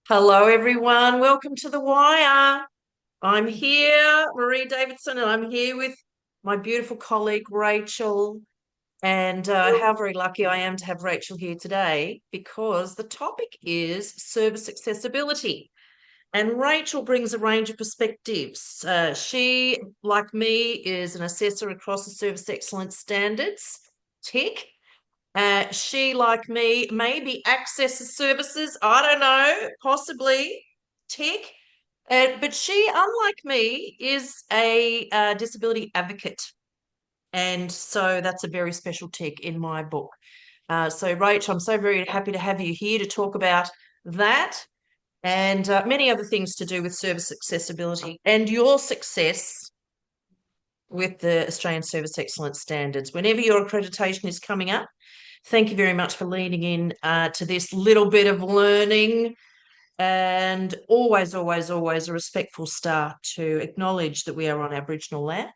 Hello, everyone. Welcome to The Wire. I'm here, Marie Davidson, and I'm here with my beautiful colleague, Rachel. And how very lucky I am to have Rachel here today because the topic is service accessibility. And Rachel brings a range of perspectives. She, like me, is an assessor across the service excellence standards, TIC. She, like me, maybe accesses services. I don't know, possibly tech. But she, unlike me, is a disability advocate. And so that's a very special tick in my book. So, Rach, I'm so very happy to have you here to talk about that and many other things to do with service accessibility and your success with the Australian Service Excellence Standards. Whenever your accreditation is coming up, thank you very much for leaning in to this little bit of learning, and always, always, always a respectful start to acknowledge that we are on Aboriginal land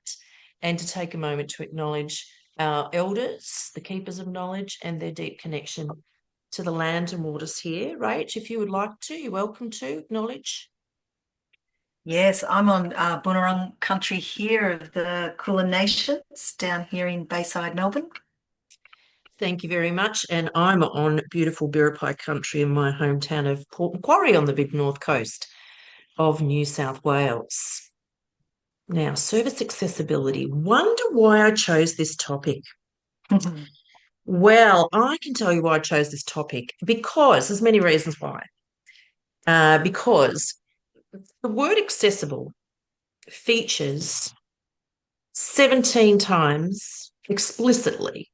and to take a moment to acknowledge our elders, the keepers of knowledge, and their deep connection to the land and waters here. Rach, if you would like to, you're welcome to acknowledge. Yes, I'm on Boonwurrung country here of the Kulin Nations down here in Bayside, Melbourne. Thank you very much. And I'm on beautiful Biripi country in my hometown of Port Macquarie on the big north coast of New South Wales. Now, service accessibility. Wonder why I chose this topic. Well, I can tell you why I chose this topic because there's many reasons why. Because the word accessible features 17 times explicitly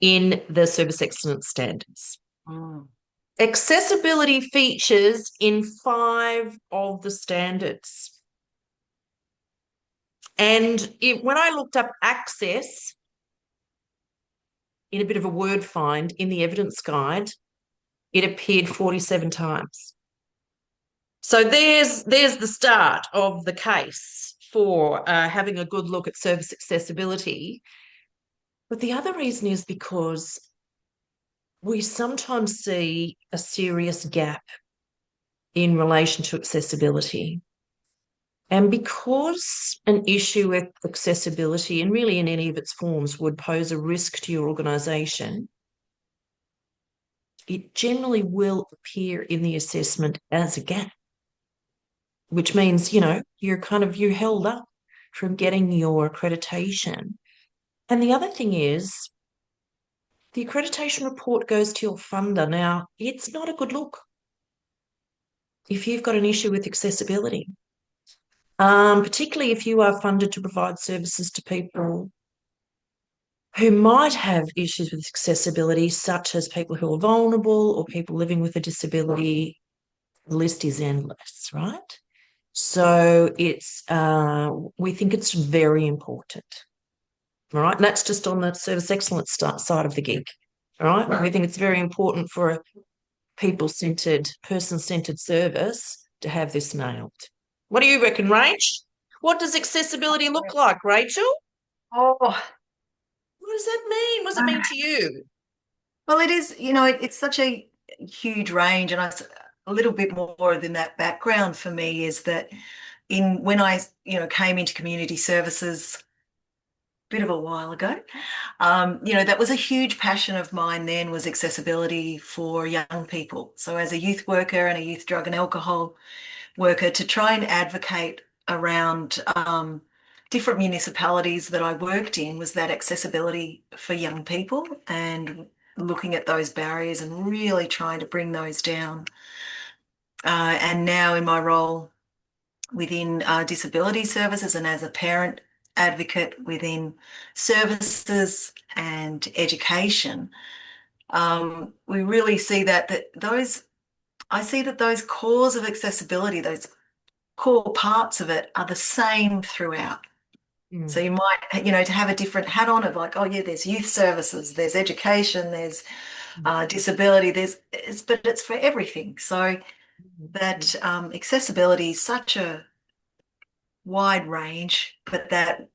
in the service excellence standards. Mm. Accessibility features in 5 of the standards. And when I looked up access in a bit of a word find in the evidence guide, it appeared 47 times. So there's the start of the case for having a good look at service accessibility. But the other reason is because we sometimes see a serious gap in relation to accessibility. And because an issue with accessibility, and really in any of its forms, would pose a risk to your organisation, it generally will appear in the assessment as a gap, which means, you're held up from getting your accreditation. And the other thing is, the accreditation report goes to your funder. Now, it's not a good look if you've got an issue with accessibility, particularly if you are funded to provide services to people who might have issues with accessibility, such as people who are vulnerable or people living with a disability. The list is endless, right? So we think it's very important. All right. And that's just on the service excellence side of the gig. All right. We think it's very important for a people-centered, person-centered service to have this nailed. What do you reckon, Rach? What does accessibility look like, Rachel? Oh, What does that mean? What does it mean to you? well, it is, it's such a huge range. And a little bit more than that background for me is that when I, came into community services bit of a while ago. That was a huge passion of mine then was accessibility for young people. So as a youth worker and a youth drug and alcohol worker to try and advocate around different municipalities that I worked in was that accessibility for young people and looking at those barriers and really trying to bring those down. And now in my role within disability services and as a parent advocate within services and education, we really see I see that those cores of accessibility, those core parts of it are the same throughout. So you might, to have a different hat on of like, oh yeah, there's youth services, there's education, there's disability, but it's for everything. So that accessibility is such a wide range, but that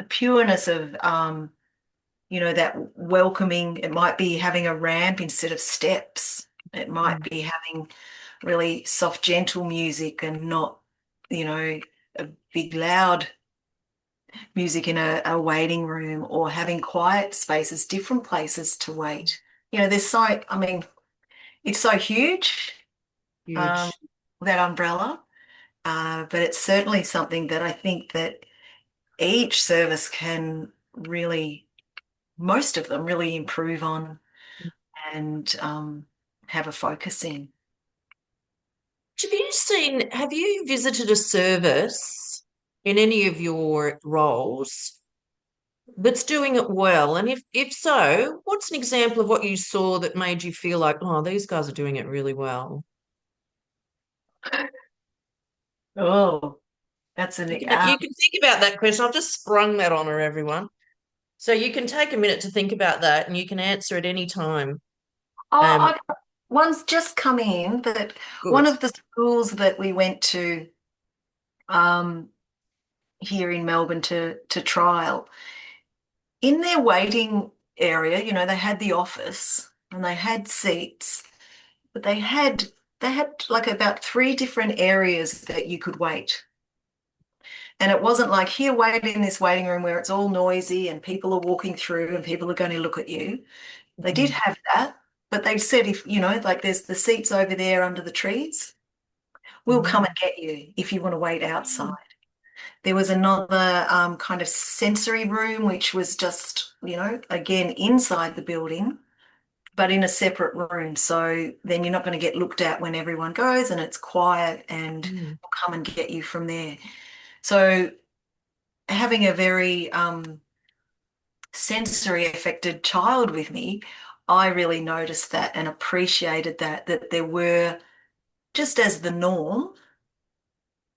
pureness of that welcoming, it might be having a ramp instead of steps, It might be having really soft, gentle music and not, you know, a big, loud music in a waiting room, or having quiet spaces, different places to wait. There's so, I mean, it's so huge, um, Huge. that umbrella, but it's certainly something that I think that each service can really, most of them really improve on and have a focus in. Have you visited a service in any of your roles that's doing it well? And if so, what's an example of what you saw that made you feel like, oh, these guys are doing it really well? Oh, that's an You can think about that question. I've just sprung that on her, everyone. So you can take a minute to think about that and you can answer at any time. Um, one's just come in, but one Good. of the schools that we went to um, here in Melbourne to trial, in their waiting area, they had the office and they had seats, but they had like about three different areas that you could wait. And it wasn't like, here, wait in this waiting room where it's all noisy and people are walking through and people are going to look at you. They did Mhm. have that, but they said, if, like there's the seats over there under the trees, we'll come Mhm. and get you if you want to wait outside. There was another kind of sensory room, which was just, again, inside the building, but in a separate room. So then you're not going to get looked at when everyone goes, and it's quiet, and Mhm. we'll come and get you from there. So having a very sensory affected child with me, I really noticed that and appreciated that there were, just as the norm,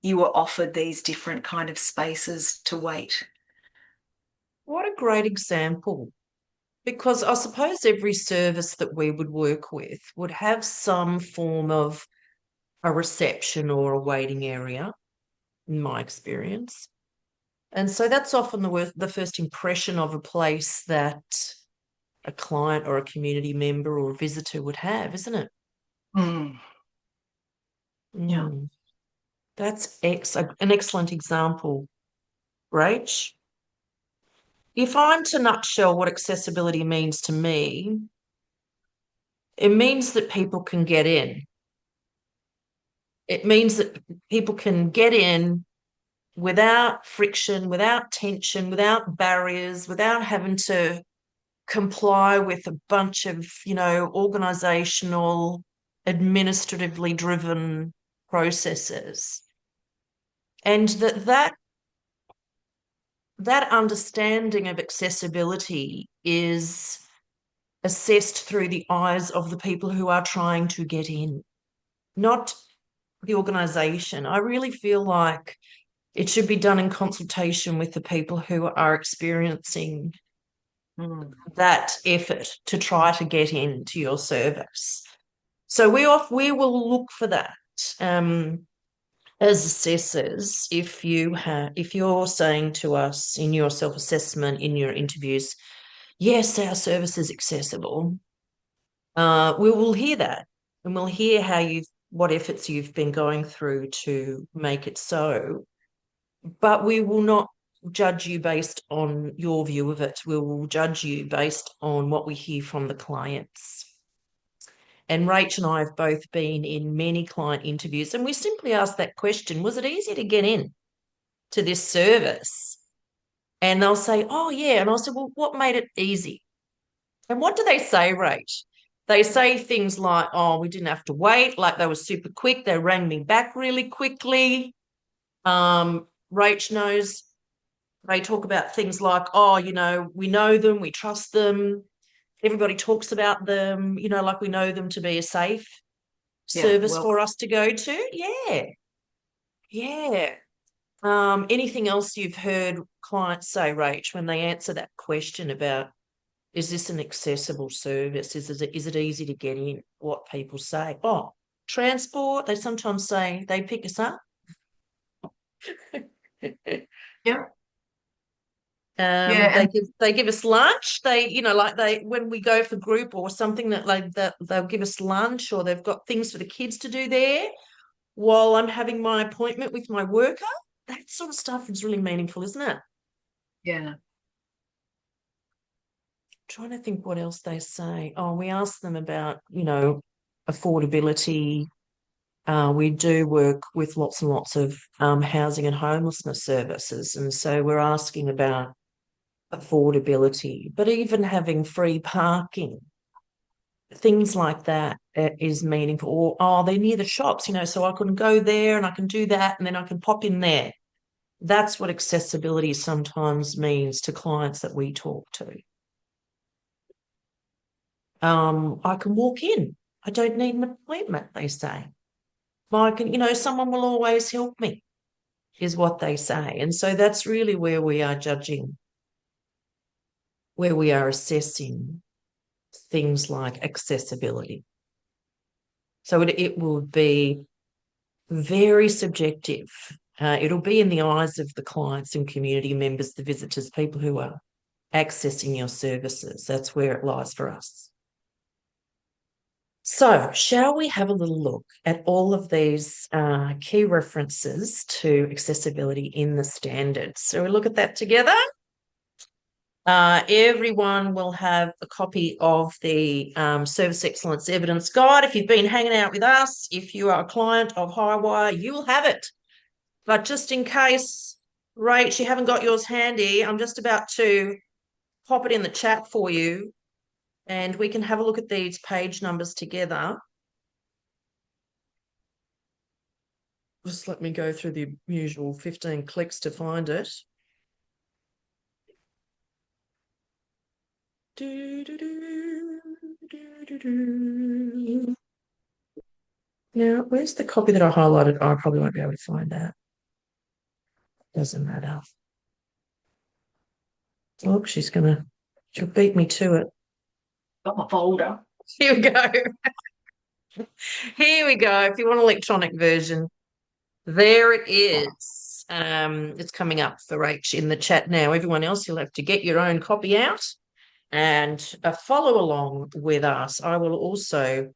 you were offered these different kind of spaces to wait. What a great example. Because I suppose every service that we would work with would have some form of a reception or a waiting area, in my experience. And so that's often the first impression of a place that a client or a community member or a visitor would have, isn't it? Mm, yeah. Mm, that's an excellent example, Rach. If I'm to nutshell what accessibility means to me, it means that people can get in. It means that people can get in without friction, without tension, without barriers, without having to comply with a bunch of, organizational, administratively driven processes. And that understanding of accessibility is assessed through the eyes of the people who are trying to get in, not the organization. I really feel like it should be done in consultation with the people who are experiencing Mm, that effort to try to get into your service. So we will look for that as assessors. If you're saying to us in your self-assessment, in your interviews, yes, our service is accessible, we will hear that, and we'll hear what efforts you've been going through to make it so. But we will not judge you based on your view of it. We will judge you based on what we hear from the clients. And Rach and I have both been in many client interviews, and we simply asked that question: was it easy to get in to this service? And they'll say, oh, yeah. And I said, well, what made it easy? And what do they say, Rach? They say things like, oh, we didn't have to wait, like they were super quick. They rang me back really quickly. Rach knows they talk about things like, oh, we know them, we trust them. Everybody talks about them, like we know them to be a safe yeah. service Well, for us to go to. Yeah. Yeah. Anything else you've heard clients say, Rach, when they answer that question about, is this an accessible service? Is it easy to get in? What people say. Oh, transport. They sometimes say they pick us up. yeah. Yeah, and They give us lunch. When we go for group or something that they'll give us lunch, or they've got things for the kids to do there while I'm having my appointment with my worker. That sort of stuff is really meaningful, isn't it? yeah, Trying to think what else they say. Oh, we ask them about, affordability. We do work with lots and lots of housing and homelessness services. And so we're asking about affordability, but even having free parking, things like that is meaningful. Or, oh, they're near the shops, so I can go there and I can do that and then I can pop in there. That's what accessibility sometimes means to clients that we talk to. I can walk in. I don't need an appointment, they say. I can, someone will always help me, is what they say. And so that's really where we are judging, where we are assessing things like accessibility. So it will be very subjective. It'll be in the eyes of the clients and community members, the visitors, people who are accessing your services. That's where it lies for us. So, shall we have a little look at all of these key references to accessibility in the standards? So, we look at that together. Everyone will have a copy of the Service Excellence Evidence Guide. If you've been hanging out with us, if you are a client of Highwire, you will have it. But just in case, Rach, you haven't got yours handy, I'm just about to pop it in the chat for you, and we can have a look at these page numbers together. Just let me go through the usual 15 clicks to find it. Now, where's the copy that I highlighted? Oh, I probably won't be able to find that. Doesn't matter. Oh, she'll beat me to it. got my folder. Here we go. Here we go. If you want an electronic version, there it is. It's coming up for Rach in the chat now. Everyone else, you'll have to get your own copy out and follow along with us. I will also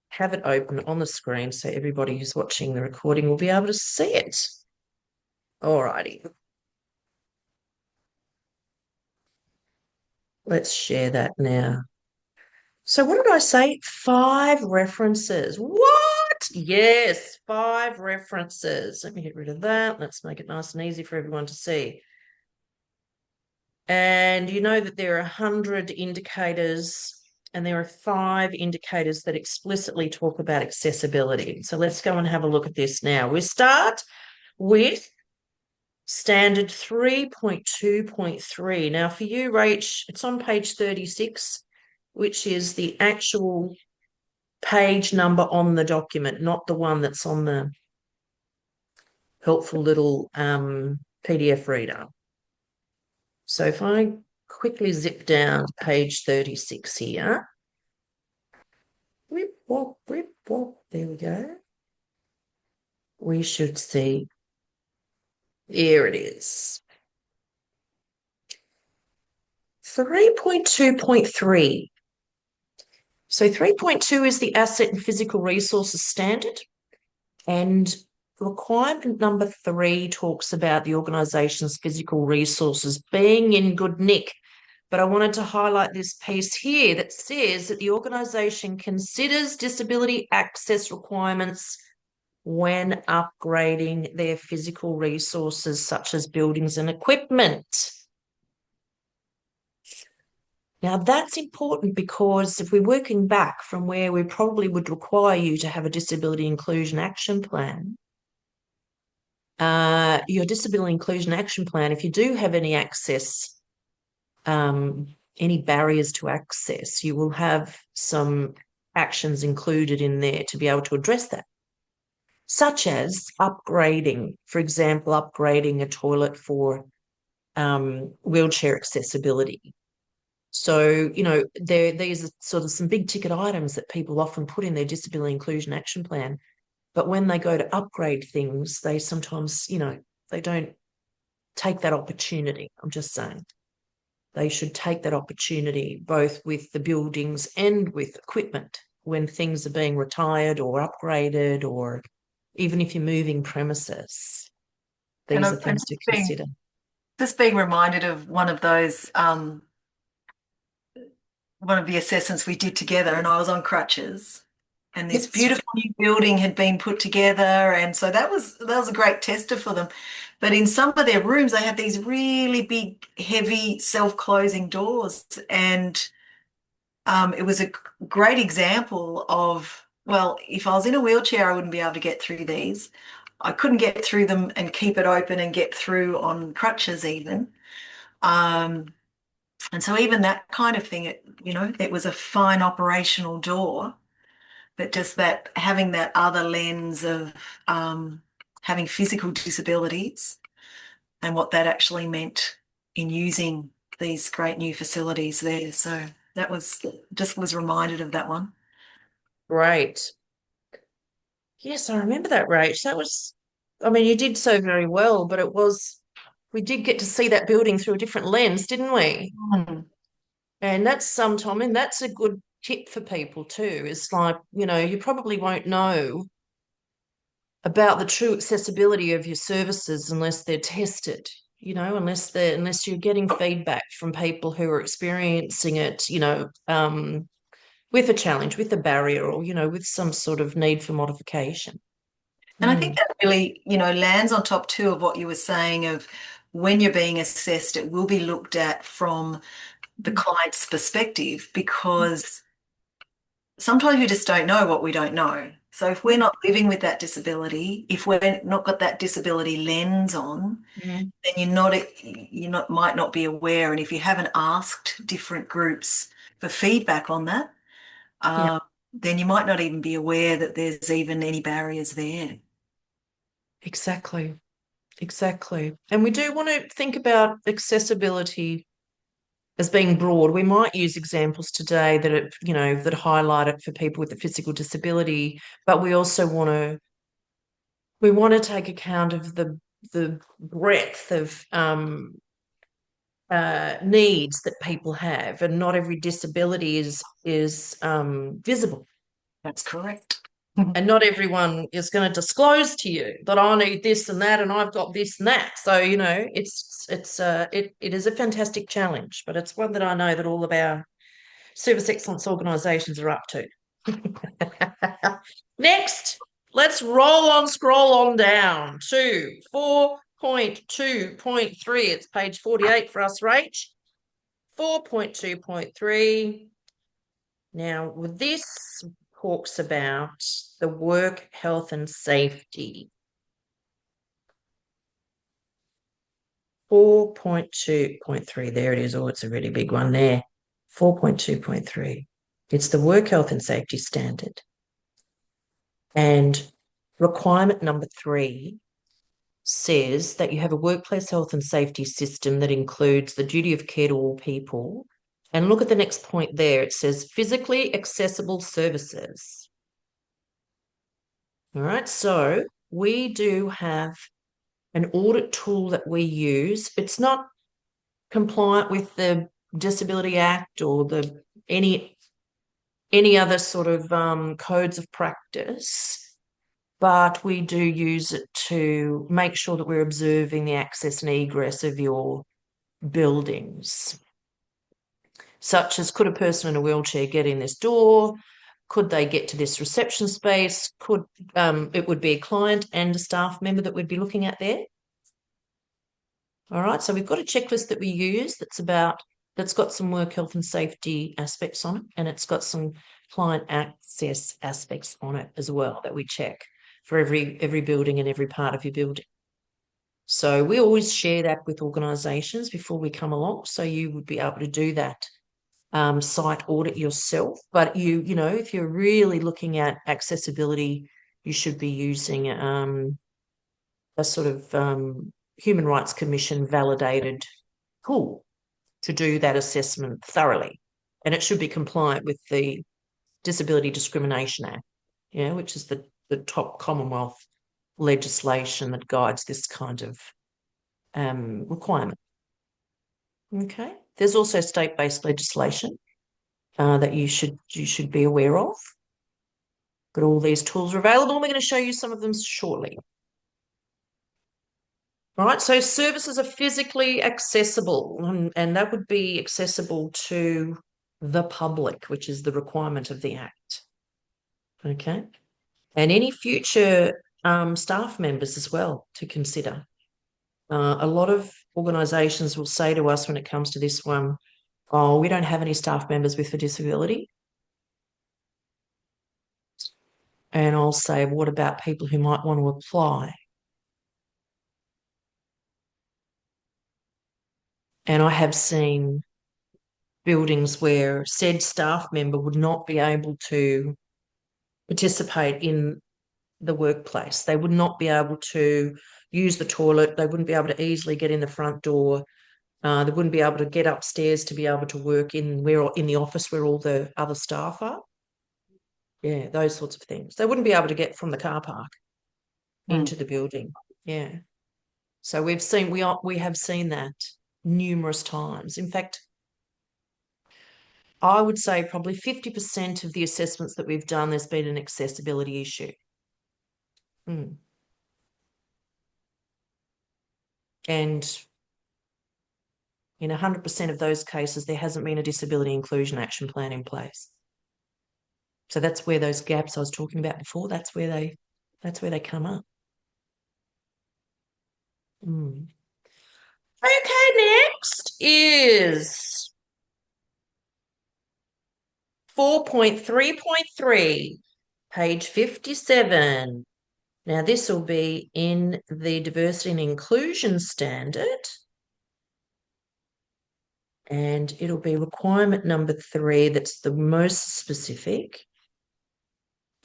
have it open on the screen so everybody who's watching the recording will be able to see it. All righty. Let's share that now. So what did I say? 5 references. What? Yes, 5 references. Let me get rid of that. Let's make it nice and easy for everyone to see. And you know that there are 100 indicators, and there are 5 indicators that explicitly talk about accessibility. So let's go and have a look at this now. We start with standard 3.2.3. Now for you, Rach, it's on page 36, which is the actual page number on the document, not the one that's on the helpful little PDF reader. So if I quickly zip down to page 36 here, whip, wop, there we go. We should see, there it is. 3.2.3. So 3.2 is the Asset and Physical Resources Standard, and requirement number 3 talks about the organisation's physical resources being in good nick. But I wanted to highlight this piece here that says that the organisation considers disability access requirements when upgrading their physical resources, such as buildings and equipment. Now, that's important because if we're working back from where we probably would require you to have a disability inclusion action plan, your disability inclusion action plan, if you do have any access, any barriers to access, you will have some actions included in there to be able to address that, such as upgrading, for example, upgrading a toilet for wheelchair accessibility. So, these are sort of some big ticket items that people often put in their disability inclusion action plan. But when they go to upgrade things, they sometimes, they don't take that opportunity. I'm just saying they should take that opportunity both with the buildings and with equipment when things are being retired or upgraded, or even if you're moving premises. And These are I'm things to consider. just being reminded of one of the assessments we did together, and I was on crutches. And this Yes. beautiful new building had been put together, and so that was a great tester for them. But in some of their rooms, they had these really big, heavy, self-closing doors, and it was a great example of, well, if I was in a wheelchair, I wouldn't be able to get through these. I couldn't get through them and keep it open and get through on crutches even. Um, and so even that kind of thing, it was a fine operational door, but just that having that other lens of um, having physical disabilities and what that actually meant in using these great new facilities there. So that was reminded of that one. Great. Yes, I remember that, Rach. That was, I mean, you did so very well, but we did get to see that building through a different lens, didn't we? Mm. And that's sometime, and that's a good tip for people too. It's like, you probably won't know about the true accessibility of your services unless they're tested, unless you're getting feedback from people who are experiencing it, with a challenge, with a barrier, or, with some sort of need for modification. And I think Mm. that really, lands on top too of what you were saying of when you're being assessed, it will be looked at from the client's perspective because sometimes we just don't know what we don't know. So if we're not living with that disability, if we're not got that disability lens on, Mm. then might not be aware. And if you haven't asked different groups for feedback on that, Yeah, uh, then you might not even be aware that there's even any barriers there. exactly. Exactly. And we do want to think about accessibility as being broad. We might use examples today that highlight it for people with a physical disability, but we want to take account of the breadth of needs that people have, and not every disability is visible. That's correct. And not everyone is going to disclose to you that I need this and that and I've got this and that. So, it is a fantastic challenge, but it's one that I know that all of our service excellence organisations are up to. Next, let's scroll on down to 4.2.3. It's page 48 for us, Rach. 4.2.3. Now, this talks about the work health and safety. 4.2.3, there it is. Oh, it's a really big one there. 4.2.3. It's the work health and safety standard. And requirement number 3 says that you have a workplace health and safety system that includes the duty of care to all people. And look at the next point there. It says physically accessible services. All right, so we do have an audit tool that we use. It's not compliant with the Disability Act or any other sort of codes of practice, but we do use it to make sure that we're observing the access and egress of your buildings, such as, could a person in a wheelchair get in this door? Could they get to this reception space? It would be a client and a staff member that we'd be looking at there. All right, so we've got a checklist that we use that's got some work health and safety aspects on it, and it's got some client access aspects on it as well that we check for every building and every part of your building. So we always share that with organisations before we come along, so you would be able to do that site audit yourself. But if you're really looking at accessibility, you should be using a sort of Human Rights Commission validated tool to do that assessment thoroughly. And it should be compliant with the Disability Discrimination Act, which is the top Commonwealth legislation that guides this kind of requirement. Okay. There's also state-based legislation that you should be aware of. But all these tools are available, and we're going to show you some of them shortly. All right, so services are physically accessible, and that would be accessible to the public, which is the requirement of the Act. Okay. And any future staff members as well to consider. A lot of organisations will say to us when it comes to this one, oh, we don't have any staff members with a disability. And I'll say, what about people who might want to apply? And I have seen buildings where said staff member would not be able to participate in the workplace. They would not be able to use the toilet. They wouldn't be able to easily get in the front door. They wouldn't be able to get upstairs to be able to work in the office where all the other staff are. Yeah, those sorts of things. They wouldn't be able to get from the car park into the building. Yeah. So we have seen that numerous times. In fact, I would say probably 50% of the assessments that we've done, there's been an accessibility issue. And in 100% of those cases, there hasn't been a disability inclusion action plan in place. So that's where those gaps I was talking about before, that's where they come up. Okay, next is 4.3.3, page 57. Now, this will be in the diversity and inclusion standard. And it'll be requirement number 3, that's the most specific.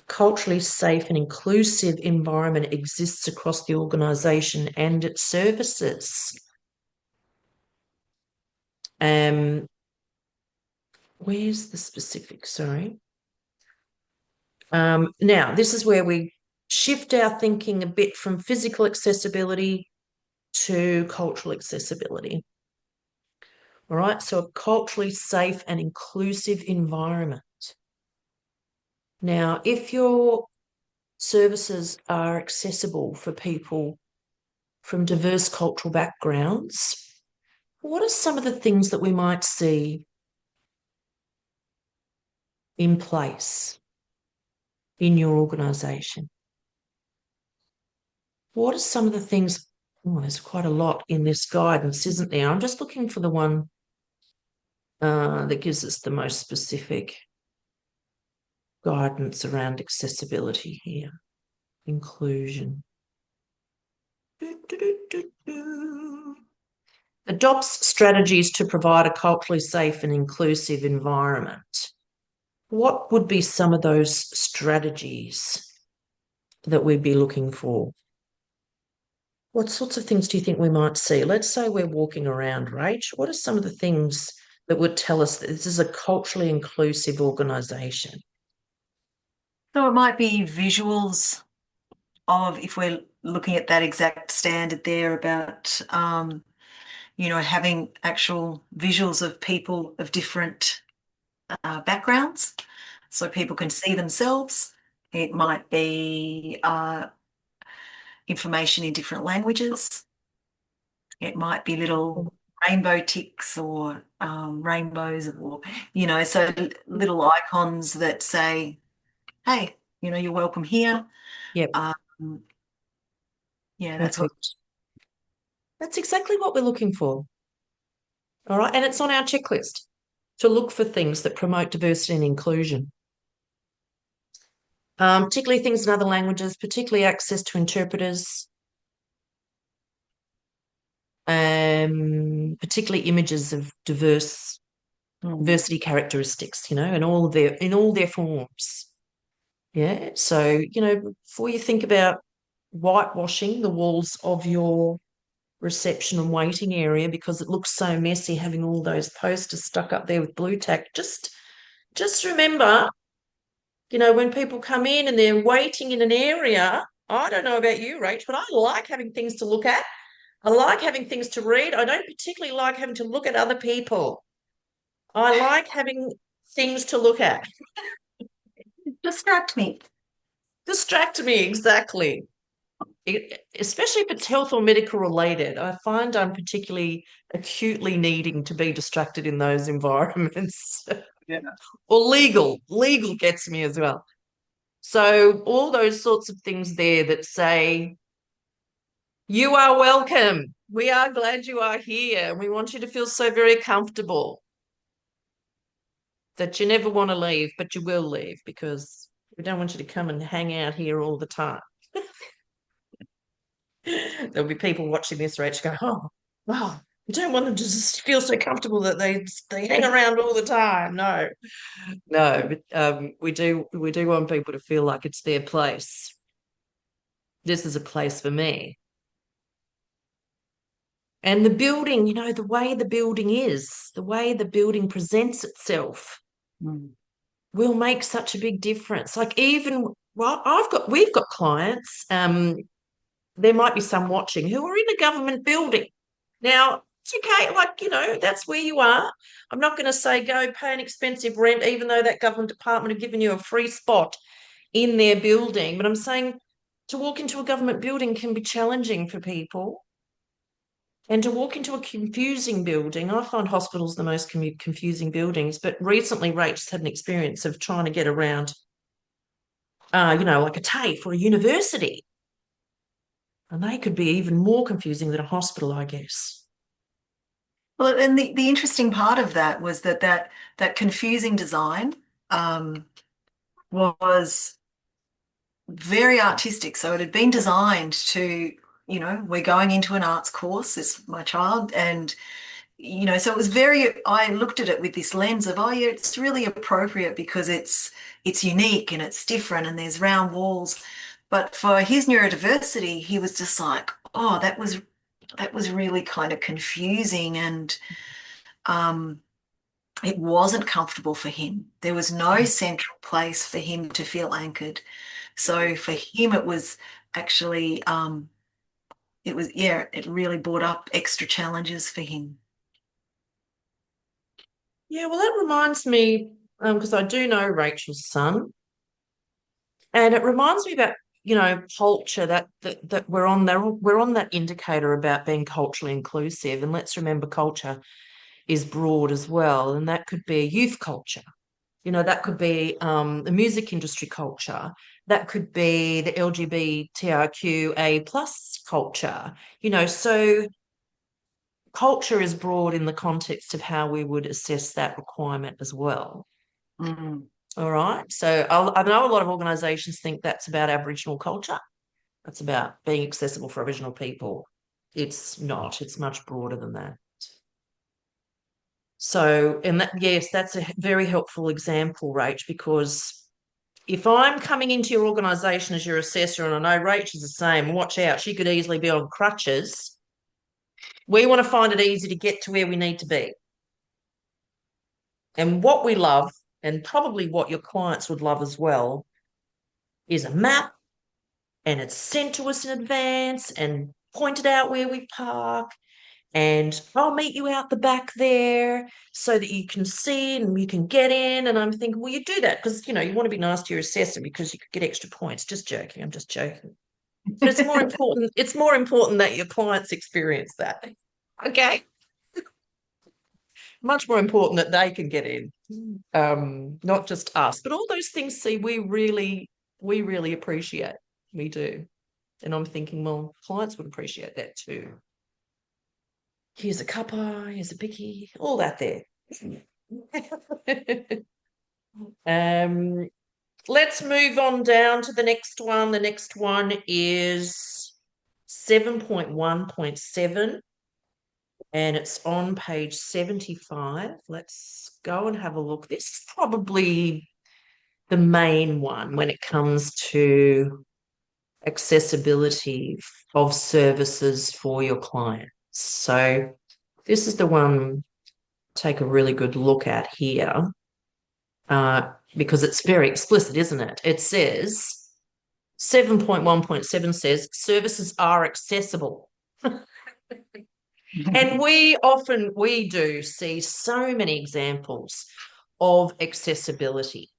Culturally safe and inclusive environment exists across the organisation and its services. Where's the specific? Sorry. Now, this is where we shift our thinking a bit from physical accessibility to cultural accessibility. All right, so a culturally safe and inclusive environment. Now, if your services are accessible for people from diverse cultural backgrounds, what are some of the things that we might see in place in your organisation? What are some of the things? Oh, there's quite a lot in this guidance, isn't there? I'm just looking for the one that gives us the most specific guidance around accessibility here. Inclusion. Adopts strategies to provide a culturally safe and inclusive environment. What would be some of those strategies that we'd be looking for? What sorts of things do you think we might see? Let's say we're walking around, Rach. What are some of the things that would tell us that this is a culturally inclusive organisation? So it might be visuals of, if we're looking at that exact standard there about, having actual visuals of people of different backgrounds so people can see themselves. It might be information in different languages. It might be little rainbow ticks or rainbows, or, so little icons that say, hey, you're welcome here. Yep. Yeah, that's exactly what we're looking for. All right. And it's on our checklist to look for things that promote diversity and inclusion. Particularly things in other languages, particularly access to interpreters, particularly images of diversity characteristics, in all their forms. Yeah. So, before you think about whitewashing the walls of your reception and waiting area because it looks so messy having all those posters stuck up there with blue tack, just remember, when people come in and they're waiting in an area, I don't know about you, Rach, but I like having things to look at. I like having things to read. I don't particularly like having to look at other people. I like having things to look at. Distract me. Distract me, exactly. Especially if it's health or medical related. I find I'm particularly acutely needing to be distracted in those environments. Yeah. Or legal. Legal gets me as well. So all those sorts of things there that say, you are welcome. We are glad you are here. We want you to feel so very comfortable that you never want to leave, but you will leave because we don't want you to come and hang out here all the time. There'll be people watching this, Rach, go, oh, wow, you don't want them to just feel so comfortable that they hang around all the time. No, no, but we do want people to feel like it's their place. This is a place for me. And the building, the way the building is, the way the building presents itself Mm. will make such a big difference. Like even, well, we've got clients, there might be some watching who are in a government building. Now, it's okay, like, that's where you are. I'm not going to say go pay an expensive rent, even though that government department have given you a free spot in their building. But I'm saying to walk into a government building can be challenging for people. And to walk into a confusing building, I find hospitals the most confusing buildings. But recently, Rachel's had an experience of trying to get around, like a TAFE or a university. And they could be even more confusing than a hospital, I guess. Well, and the interesting part of that was that confusing design was very artistic. So it had been designed to, we're going into an arts course, it's my child, and so it was I looked at it with this lens of, oh yeah, it's really appropriate because it's unique and it's different and there's round walls. But for his neurodiversity, he was just like, oh, that was really kind of confusing and um it wasn't comfortable for him. There was no central place for him to feel anchored. So for him, it was actually, it really brought up extra challenges for him. Yeah, well, that reminds me, because I do know Rachel's son, and it reminds me about, culture that we're on there. We're on that indicator about being culturally inclusive. And let's remember culture is broad as well. And that could be youth culture. That could be the music industry culture. That could be the LGBTIQA plus culture. So culture is broad in the context of how we would assess that requirement as well. Mm. All right. So I know a lot of organisations think that's about Aboriginal culture. That's about being accessible for Aboriginal people. It's not. It's much broader than that. So, and that, yes, that's a very helpful example, Rach, because if I'm coming into your organisation as your assessor, and I know Rach is the same, watch out, she could easily be on crutches. We want to find it easy to get to where we need to be. And what we love, and probably what your clients would love as well, is a map, and it's sent to us in advance and pointed out where we park. And I'll meet you out the back there so that you can see and you can get in. And I'm thinking, well, you do that because, you want to be nice to your assessor because you could get extra points. Just joking. I'm just joking. But it's more important that your clients experience that. Okay. Much more important that they can get in. Not just us. But all those things, see, we really appreciate. We do. And I'm thinking, well, clients would appreciate that too. Here's a cuppa, here's a bicky, all that there. um, let's move on down to the next one. The next one is 7.1.7, and it's on page 75. Let's go and have a look. This is probably the main one when it comes to accessibility of services for your clients. So this is the one take a really good look at here because it's very explicit, isn't it? It says 7.1.7 says services are accessible. And we do see so many examples of accessibility.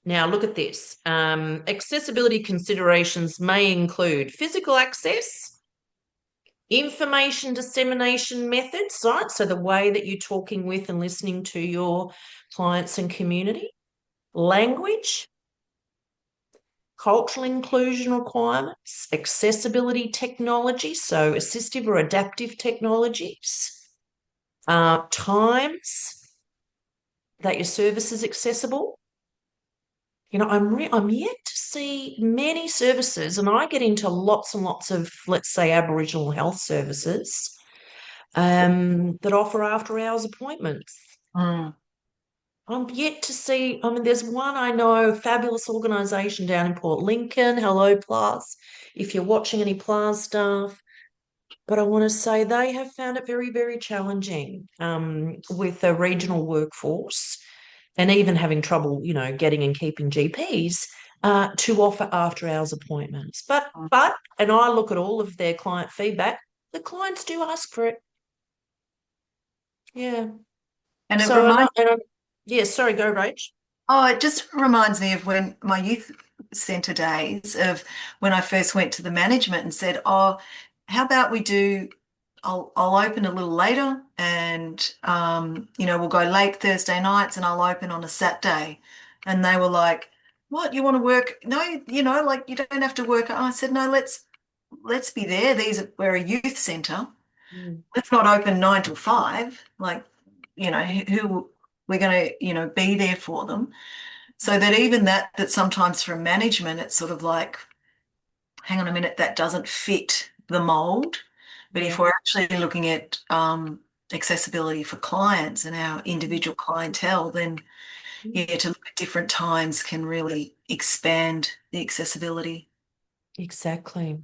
Now, look at this. Accessibility considerations may include physical access, information dissemination methods, right? So the way that you're talking with and listening to your clients and community, language, cultural inclusion requirements, accessibility technology, so assistive or adaptive technologies, times that your service is accessible. I'm yet to see many services, and I get into lots and lots of, let's say, Aboriginal health services that offer after hours appointments. Mm. I'm yet to see. I mean, there's one I know, fabulous organisation down in Port Lincoln, Hello Plus. If you're watching any Plus stuff, but I want to say they have found it very, very challenging with the regional workforce and even having trouble, getting and keeping GPs to offer after hours appointments. And I look at all of their client feedback, the clients do ask for it. Yeah. And it So, reminds yeah, sorry, go, Rach. Oh, it just reminds me of when my youth centre days of when I first went to the management and said, "Oh, how about we do? I'll open a little later, and we'll go late Thursday nights, and I'll open on a Saturday." And they were like, "What? You want to work? No, like you don't have to work." I said, "No, let's be there. We're a youth centre. Mm, Let's not open 9 till 5. Like, who we're going to, be there for them." So that even that sometimes from management, it's sort of like, hang on a minute, that doesn't fit the mold. But if yeah. we're actually looking at accessibility for clients and our individual clientele, then Mm, yeah, to look at different times can really expand the accessibility. exactly.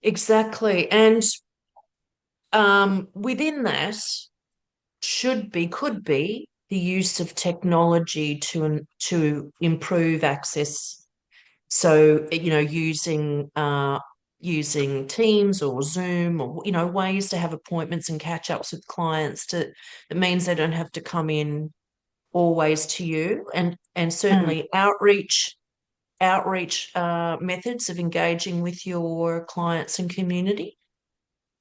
Exactly. And within that could be the use of technology to improve access. So, using Teams or Zoom or, ways to have appointments and catch ups with clients that means they don't have to come in always to you, and Mm, certainly outreach methods of engaging with your clients and community.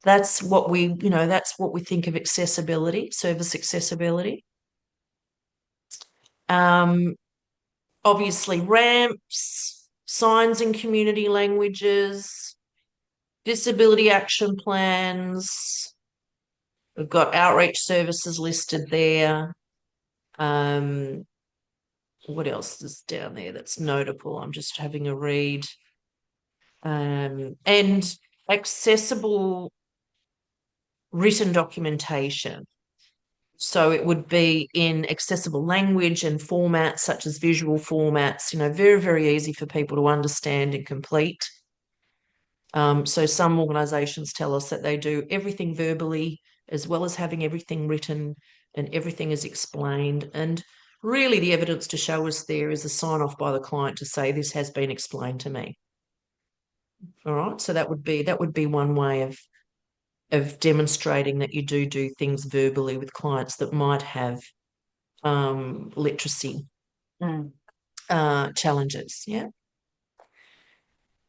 That's what we think of accessibility, service accessibility. Um, Obviously, ramps, signs in community languages, disability action plans. We've got outreach services listed there. Um, what else is down there that's notable? I'm just having a read. And accessible written documentation. So it would be in accessible language and formats such as visual formats, very, very easy for people to understand and complete. So some organisations tell us that they do everything verbally as well as having everything written and everything is explained. And really the evidence to show us there is a sign off by the client to say this has been explained to me. All right. So that would be one way of demonstrating that you do things verbally with clients that might have literacy mm, challenges. Yeah.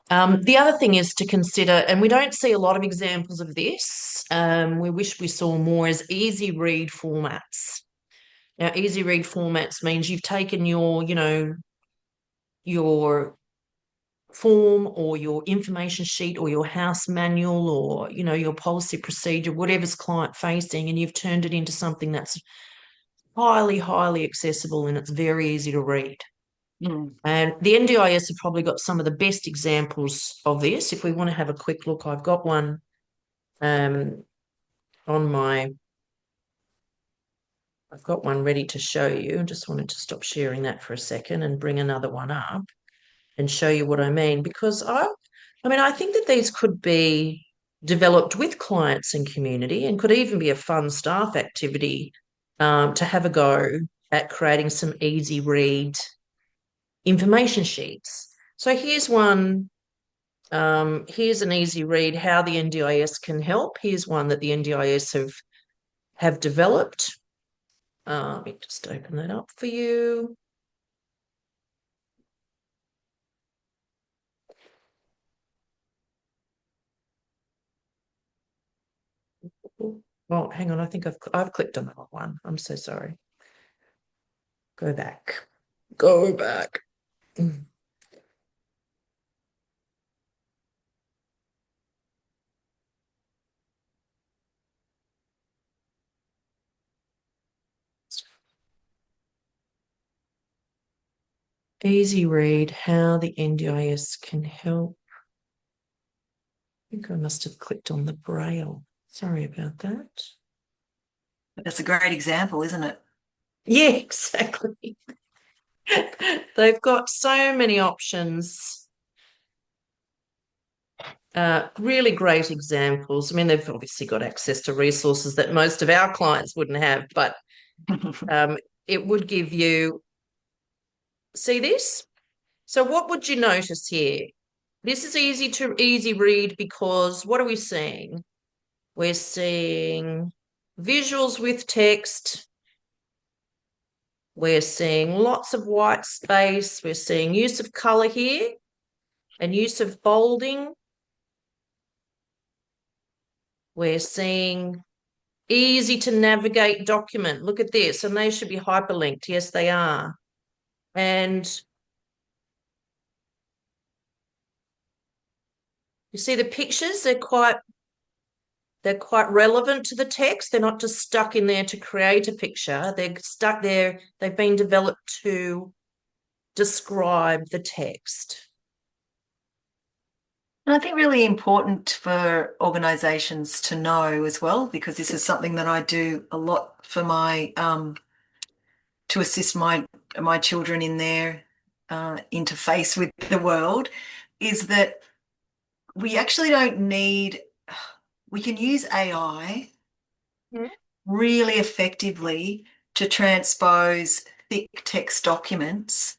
The other thing is to consider, and we don't see a lot of examples of this. We wish we saw more, is easy read formats. Now, easy read formats means you've taken your form or your information sheet or your house manual or your policy procedure, whatever's client facing, and you've turned it into something that's highly, highly accessible and it's very easy to read. mm. And the NDIS have probably got some of the best examples of this. If we want to have a quick look, I've got one um, on my, I've got one ready to show you. I just wanted to stop sharing that for a second and bring another one up and show you what I mean. Because I think that these could be developed with clients and community and could even be a fun staff activity to have a go at creating some easy read information sheets. So here's one Here's an easy read, how the NDIS can help. Here's one that the NDIS have developed. Let me just open that up for you. Oh, hang on. I think I've clicked on that one. I'm so sorry. Go back. Go back. Easy read, how the NDIS can help. I think I must have clicked on the Braille. Sorry about that. That's a great example, isn't it? Yeah, exactly. They've got so many options. Really great examples. I mean, they've obviously got access to resources that most of our clients wouldn't have, but it would give you, see this? So what would you notice here? This is easy read because what are we seeing? We're seeing visuals with text. We're seeing lots of white space. We're seeing use of color here and use of bolding. We're seeing easy to navigate document. Look at this, and they should be hyperlinked. Yes, they are. And you see the pictures, they're quite relevant to the text. They're not just stuck in there to create a picture. They're stuck there, they've been developed to describe the text. And I think really important for organisations to know as well, because this is something that I do a lot for my to assist my children in their interface with the world, is that we actually don't need. We can use AI Mm. really effectively to transpose thick text documents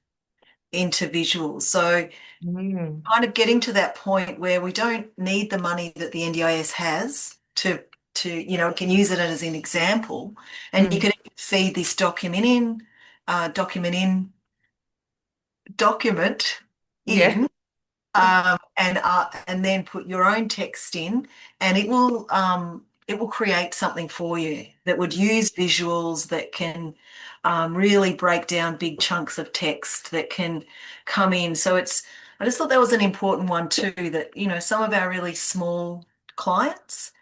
into visuals. So Mm. kind of getting to that point where we don't need the money that the NDIS has to can use it as an example, and you Mm. can feed this document Yeah. in, and then put your own text in, and it will create something for you that would use visuals that can really break down big chunks of text that can come in. So I just thought that was an important one too, that, some of our really small clients,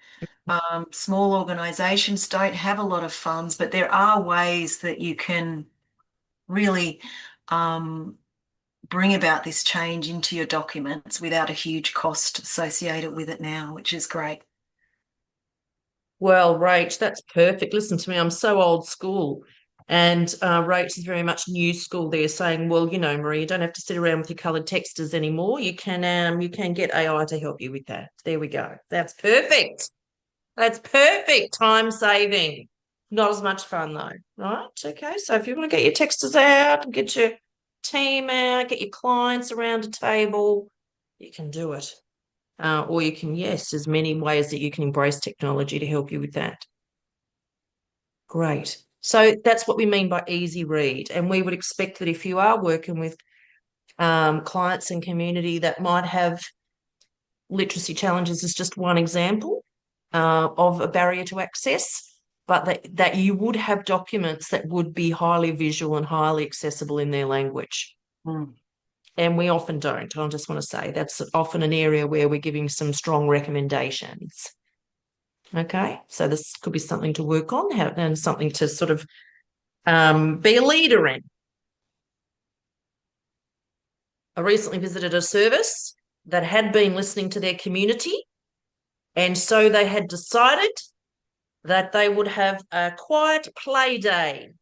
small organizations don't have a lot of funds, but there are ways that you can really um, bring about this change into your documents without a huge cost associated with it now, which is great. Well, Rach, that's perfect. Listen to me, I'm so old school. And Rach is very much new school there, saying, well, Marie, you don't have to sit around with your coloured texters anymore. You can get AI to help you with that. There we go. That's perfect. That's perfect. Time saving. Not as much fun though, right? Okay. So if you want to get your texters out and get your team out, get your clients around a table, you can do it. Or you can, yes, there's many ways that you can embrace technology to help you with that. Great. So that's what we mean by easy read. And we would expect that if you are working with clients and community that might have literacy challenges as just one example of a barrier to access, but that you would have documents that would be highly visual and highly accessible in their language. Mm. And we often don't. I just want to say that's often an area where we're giving some strong recommendations. Okay, so this could be something to work on and something to sort of be a leader in. I recently visited a service that had been listening to their community, and so they had decided that they would have a quiet play day.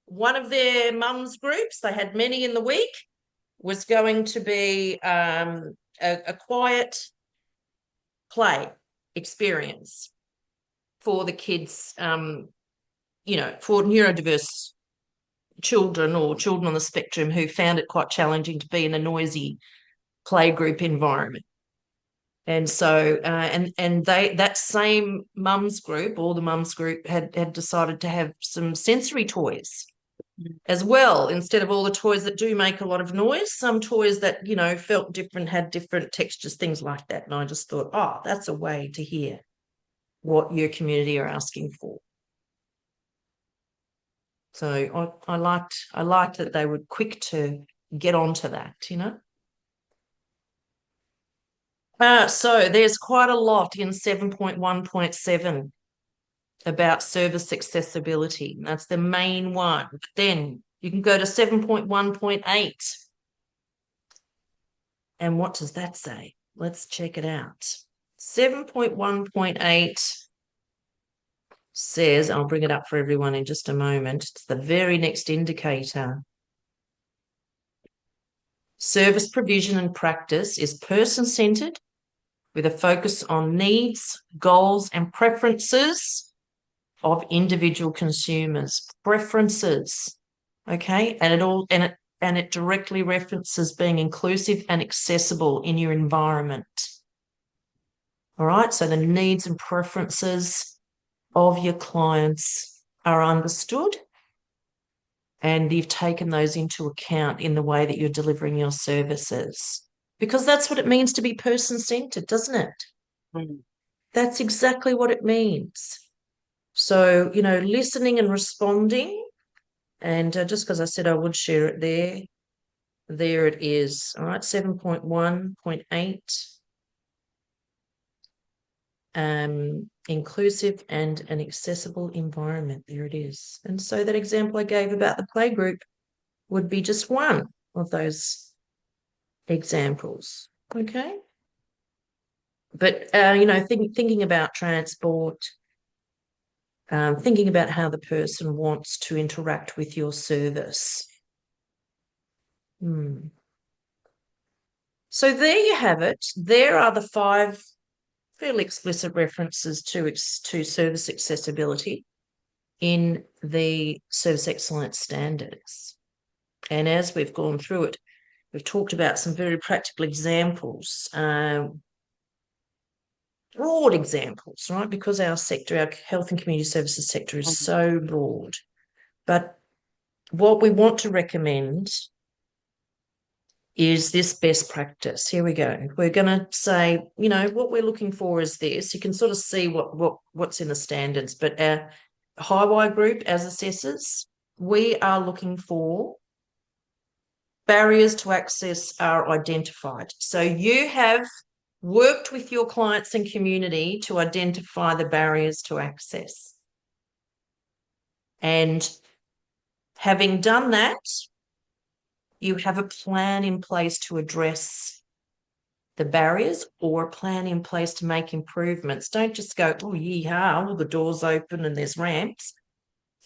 One of their mums groups, they had many in the week, was going to be a quiet play experience for the kids, for neurodiverse children or children on the spectrum who found it quite challenging to be in a noisy playgroup environment. And so, and that same mums group, or the mums group, had decided to have some sensory toys as well, instead of all the toys that do make a lot of noise. Some toys that, felt different, had different textures, things like that. And I just thought, oh, that's a way to hear what your community are asking for. So I liked that they were quick to get onto that. So there's quite a lot in 7.1.7 about service accessibility. That's the main one. But then you can go to 7.1.8. And what does that say? Let's check it out. 7.1.8 says, I'll bring it up for everyone in just a moment. It's the very next indicator. Service provision and practice is person-centered with a focus on needs, goals, and preferences of individual consumers. Preferences, okay? And it directly references being inclusive and accessible in your environment. All right, so the needs and preferences of your clients are understood, and you've taken those into account in the way that you're delivering your services. Because that's what it means to be person-centered, doesn't it? Mm. That's exactly what it means. So, listening and responding. And just because I said I would share it there it is. All right, 7.1.8. Inclusive and an accessible environment. There it is. And so that example I gave about the playgroup would be just one of those examples. Okay. But, thinking about transport, thinking about how the person wants to interact with your service. So there you have it. There are the 5 fairly explicit references to service accessibility in the service excellence standards. And as we've gone through it, we've talked about some very practical examples, broad examples, right? Because our sector, our health and community services sector, is so broad. But what we want to recommend is this best practice. Here we go. We're going to say, what we're looking for is this. You can sort of see what's in the standards, but our Highwire group, as assessors, we are looking for barriers to access are identified. So you have worked with your clients and community to identify the barriers to access. And having done that, you have a plan in place to address the barriers, or a plan in place to make improvements. Don't just go, oh, yeehaw, all the doors open and there's ramps.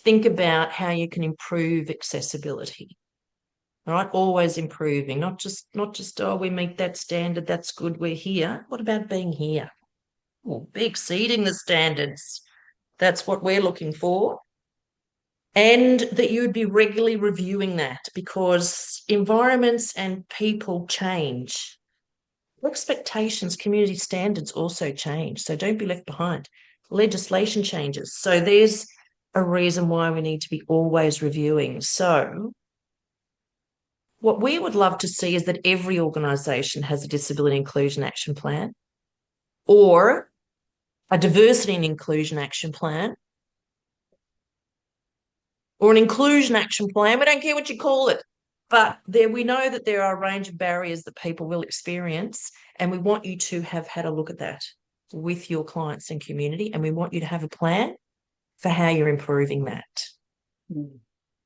Think about how you can improve accessibility. All right, always improving, not just, oh, we meet that standard, that's good, we're here. What about being here? Well, exceeding the standards. That's what we're looking for. And that you would be regularly reviewing that, because environments and people change. Expectations, community standards also change. So don't be left behind. Legislation changes. So there's a reason why we need to be always reviewing. So what we would love to see is that every organisation has a disability inclusion action plan, or a diversity and inclusion action plan, or an inclusion action plan. We don't care what you call it. But we know that there are a range of barriers that people will experience, and we want you to have had a look at that with your clients and community, and we want you to have a plan for how you're improving that.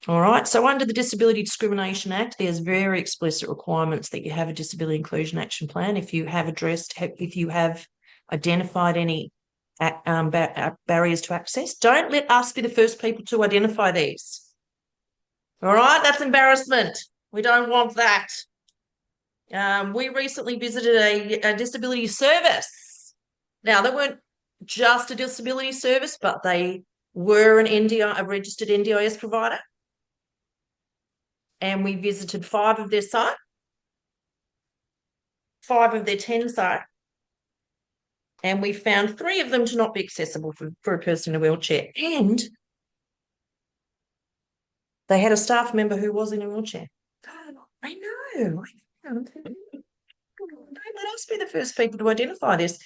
All right. So under the Disability Discrimination Act, there's very explicit requirements that you have a disability inclusion action plan. If you have identified any barriers to access, don't let us be the first people to identify these. All right. That's embarrassment. We don't want that. We recently visited a disability service. Now, they weren't just a disability service, but they were a registered NDIS provider. And we visited 5 of their 10 sites. and we found 3 of them to not be accessible for a person in a wheelchair. And they had a staff member who was in a wheelchair. I know. Don't let us be the first people to identify this.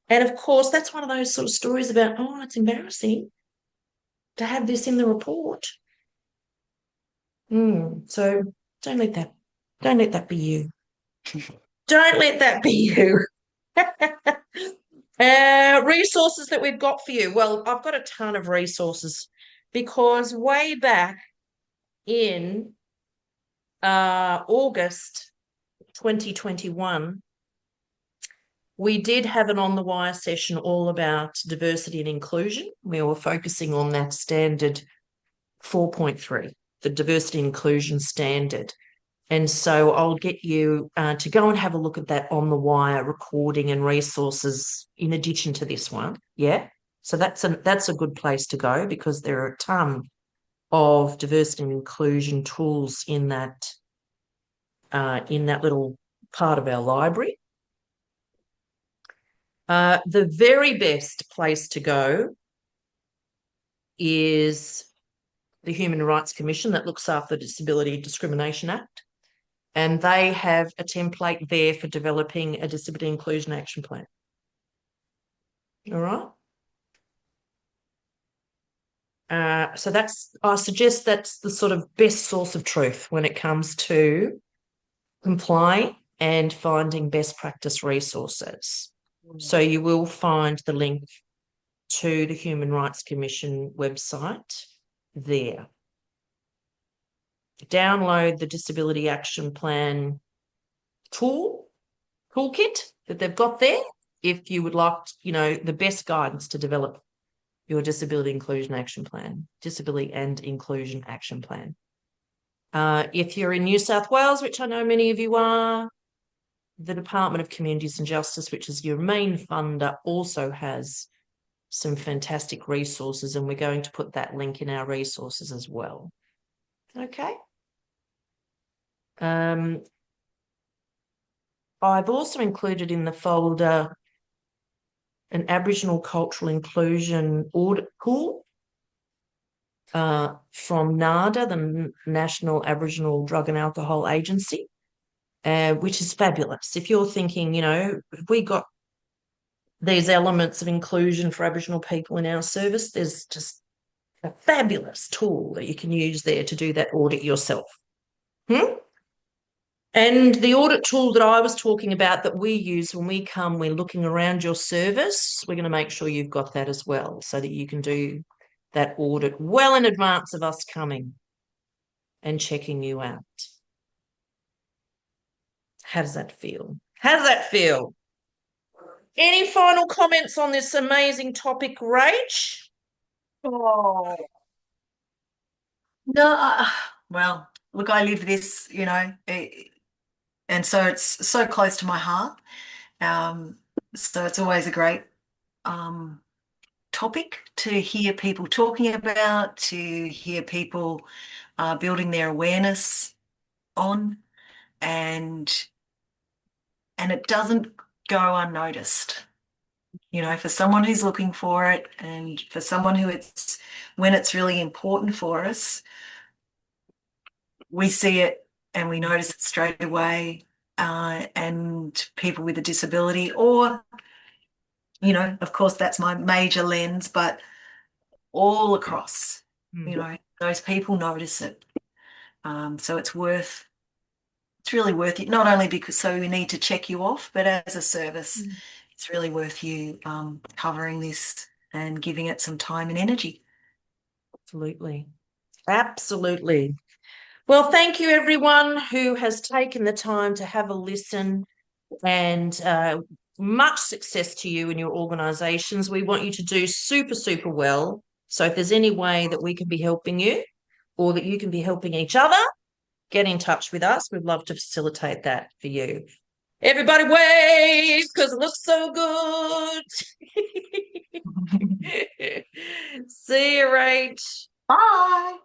And of course, that's one of those sort of stories about, oh, it's embarrassing to have this in the report. So don't let that be you. Don't let that be you. Resources that we've got for you. Well, I've got a ton of resources because way back in August 2021, we did have an On the Wire session all about diversity and inclusion. We were focusing on that standard 4.3, the diversity and inclusion standard. And so I'll get you to go and have a look at that On the Wire recording and resources in addition to this one. Yeah. So that's a good place to go because there are a ton of diversity and inclusion tools in that little part of our library. The very best place to go is the Human Rights Commission that looks after the Disability Discrimination Act. And they have a template there for developing a disability inclusion action plan. All right. So I suggest that's the sort of best source of truth when it comes to complying and finding best practice resources. So you will find the link to the Human Rights Commission website there. Download the Disability Action Plan toolkit that they've got there if you would like, the best guidance to develop your disability and inclusion action plan. If you're in New South Wales, which I know many of you are, the Department of Communities and Justice, which is your main funder, also has some fantastic resources, and we're going to put that link in our resources as well. Okay. I've also included in the folder an Aboriginal cultural inclusion audit pool from NADA, the National Aboriginal Drug and Alcohol Agency, which is fabulous. If you're thinking, have we got these elements of inclusion for Aboriginal people in our service, there's just a fabulous tool that you can use there to do that audit yourself. And the audit tool that I was talking about that we use when we're looking around your service, we're going to make sure you've got that as well so that you can do that audit well in advance of us coming and checking you out. How does that feel? How does that feel? Any final comments on this amazing topic, Rach? Oh. No, well, look, I live this, and so it's so close to my heart. So it's always a great topic to hear people talking about, to hear people building their awareness on, and it doesn't go unnoticed. For someone who's looking for it, and for someone when it's really important for us, we see it and we notice it straight away. And people with a disability, or, of course, that's my major lens, but all across, those people notice it. So it's really worth it, not only because so we need to check you off, but as a service, it's really worth you covering this and giving it some time and energy. Absolutely. Absolutely. Well, thank you, everyone who has taken the time to have a listen, and much success to you and your organisations. We want you to do super, super well. So if there's any way that we can be helping you or that you can be helping each other, get in touch with us. We'd love to facilitate that for you. Everybody wave because it looks so good. See you, Rach. Bye.